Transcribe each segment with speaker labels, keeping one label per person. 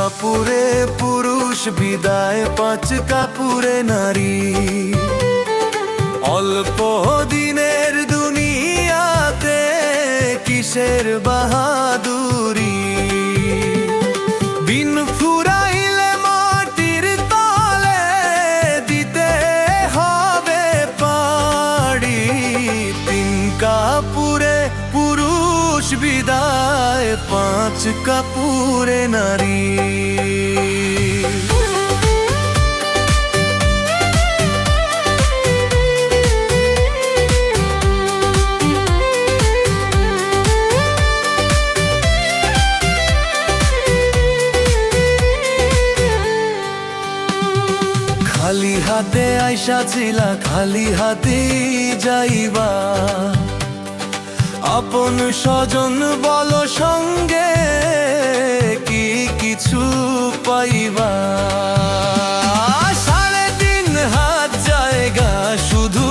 Speaker 1: কাপুরে পুরুষ বিদায়, 5 কাপুরে নারী। অল্প দিনের দুনিয়াতে কিসের বাহাদুরি, বিন ফুরাইলে মাটির তলে দিতে হবে পাড়ি। 3 কাপুরে পুরুষ বিদায়, 5 কাপুরে নারী। খালি হাতে আইসাছিলা, খালি হাতে যাইবা। আপন স্বজন বলো সঙ্গে কি কিছু পাইবা। 3.5 হাত জায়গা শুধু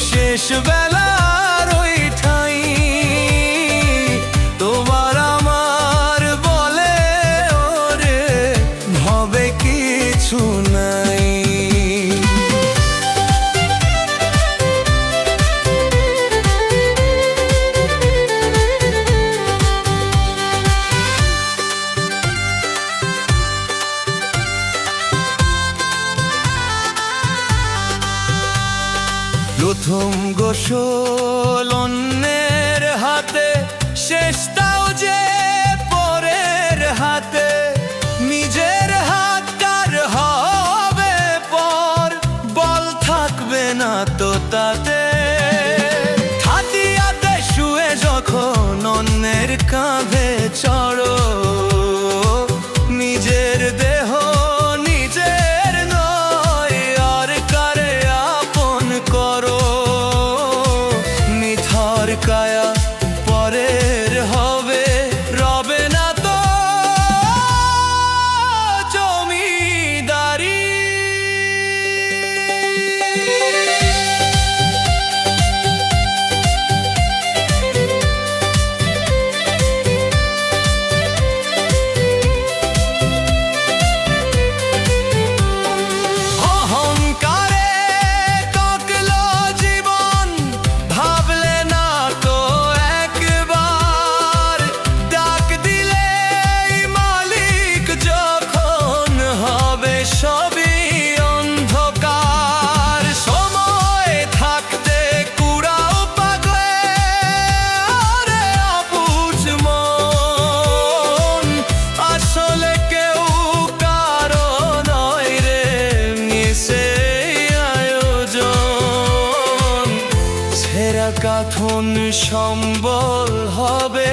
Speaker 1: শেষ বেলার ওই ঠাই। তোমার আমার বলে ওরে ভবে কিছু নাই। প্রথম গোসল অন্যের হাতে, শেষটাও যে পরের হাতে। নিজের হাত কার হবে পর, বল থাকবে না তো তাতে। হাতিয়াতে শুয়ে যখন অন্যের কাঁধে চড়ো, নিজের দেহ নিজের নয়, আর কারে আপন করো। নিথর কায়া পরের হবে, রবে না তো জমিদারি। সবই অন্ধকার, সময় থাকতে কুড়াও পাগলে আরে অবুঝ মন। আসলে কেউ কারো নয় রে মিশে আয়োজন। ছেঁড়া কাঁথন সম্বল হবে